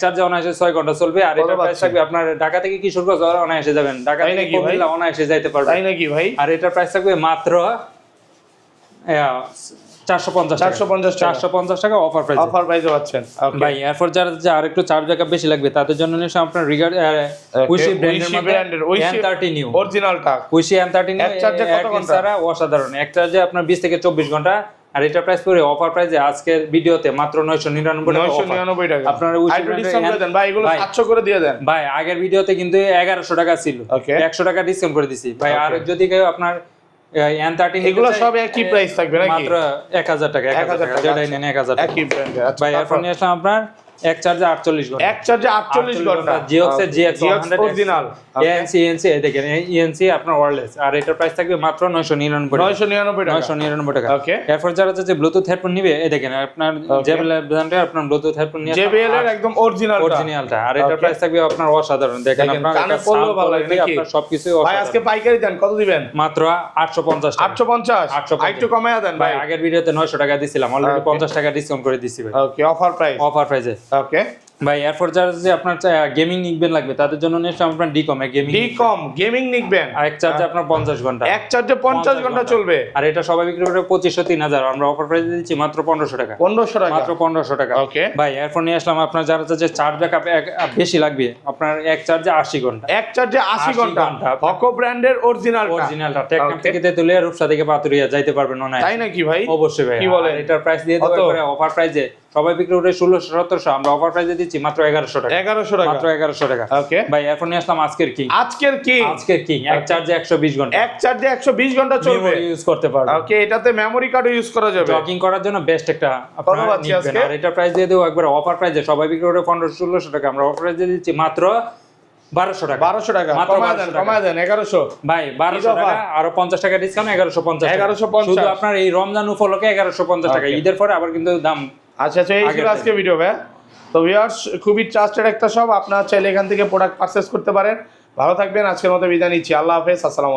চার্জে অনায়াসে 6 ঘন্টা চলবে। আর এটা প্রাইস থাকবে আপনার ঢাকা থেকে কিশোরগঞ্জ অনায়াসে যাবেন, ঢাকা থেকে কুমিল্লা অনায়াসে যাইতে পারবেন। তাই নাকি ভাই? আর এটার প্রাইস থাকবে মাত্র 450 টাকা অফার প্রাইসে পাচ্ছেন ভাই। এরপর যারা আর একটু চার্জ ব্যাকআপ বেশি লাগবে তাদের জন্য নিশ্চয় আপনার উইশি ব্র্যান্ডের N30 নিউ অরিজিনালটা, উইশি N30 নিউ এক চার্জে কত ঘন্টা? অসাধারণ, এক চার্জে আপনার 20 থেকে 24 ঘন্টা। আর এটা প্রাইস পড়ে অফার প্রাইসে আজকের ভিডিওতে মাত্র 999 টাকা। আপনারা দেন ভাই, এগুলো 700 করে দিয়ে দেন ভাই। আগের ভিডিওতে কিন্তু 1100 টাকা ছিল, 100 টাকা ডিসকাউন্ট করে দিছি ভাই। আর যদি কেউ আপনার N30 এগুলো সব একই প্রাইস থাকবে নাকি? মাত্র 1000 টাকা, 1000 টাকা যেটাই নেন 1000 টাকা একই ব্র্যান্ডের। আচ্ছা ভাই। এরপর নিয়ে আসলাম আপনার এক চার্জে 48 ঘন্টা, এক চার্জে 48 ঘন্টা জিওক্স এর GX অরিজিনাল ENC দেখেন, ENC আপনার ওয়্যারলেস। আর এটার প্রাইস থাকবে মাত্র 999 টাকা। ওকে। এরপর যারা যে ব্লুটুথ হেডফোন নিবে এই দেখেন আপনার JBL ব্র্যান্ডের আপনার ব্লুটুথ হেডফোন নিয়ে JBL এর একদম অরিজিনালটা। আর এটার প্রাইস থাকবে আপনার অসাধারণ, দেখেন আপনার কানে পড়লেও ভালো লাগে নাকি? আপনার সবকিছু ভাই আজকে পাইকারি দেন, কত দিবেন? মাত্র 850 টাকা। 850 একটু কমায়া দেন ভাই। আগের ভিডিওতে 900 টাকা দিছিলাম, অলরেডি 50 টাকা ডিসকাউন্ট করে দিছি ভাই। ওকে, অফার প্রাইসে। ওকে ভাই। এরপর যারা যে আপনার গেমিং নিবেন লাগবে তাদের জন্য নিশ্চয় আপনার ডিকম গেমিং নিবেন। আর এক চার্জে আপনার 50 ঘন্টা, এক চার্জে 50 ঘন্টা চলবে। আর এটা সবাই বিক্রি করে 2500 3000, আমরা অফার প্রাইসে দিচ্ছি মাত্র 1500 টাকা। 1500 টাকা, মাত্র 1500 টাকা। ওকে ভাই। এরপর নিয়ে আসলাম আপনার যারা যে চার্জ ব্যাকআপ বেশি লাগবে, আপনার এক চার্জে 80 ঘন্টা, এক চার্জে 80 ঘন্টা হকো ব্র্যান্ডের অরিজিনালটা টেকনাফ থেকে তেতুলিয়া রূপসা থেকে পাতুরিয়া যাইতে পারবেন না? তাই নাকি ভাই? অবশ্যই ভাই। কি বলেন? এটার প্রাইস দিয়ে দেব একবারে অফার প্রাইসে, সবাই বিক্রি করে 1600-1700, আমরা অফার প্রাইসে দিচ্ছি মাত্র 1100 টাকা। 1100 টাকা, মাত্র 1100 টাকা। ওকে ভাই। এরপর নিয়ে আসলাম আজকের কিং এক চার্জে 120 ঘন্টা, এক চার্জে 120 ঘন্টা চলবে, ইউজ করতে পারবেন। ওকে, এটাতে মেমরি কার্ডও ইউজ করা যাবে, জগিং করার জন্য বেস্ট একটা আপনারা নিবেন। আর এটা প্রাইস দিয়ে দেব একবার অফার প্রাইসে, সবাই বিক্রি করে 1500-1600 টাকা, আমরা অফার প্রাইসে দিচ্ছি মাত্র 1200 টাকা। 1200 টাকা কমায় দেন 1100 ভাই। 1200 টাকা আরো 50 টাকা ডিসকাউন্ট, 1150 শুধু আপনার এই রমজান উপলক্ষে 1150 টাকা। ঈদের পরে আবার কিন্তু দাম। আচ্ছা এই ছিল আজকে ভিডিও ভাই। তো ভিউয়ার্স, খুবই ট্রাস্টেড একটা শপ, আপনারা চাইলে এখান থেকে প্রোডাক্ট পারচেজ করতে পারেন। ভালো থাকবেন, আজকের মতো বিদায় নিচ্ছি। আল্লাহ হাফেজ, আসসালামু আলাইকুম।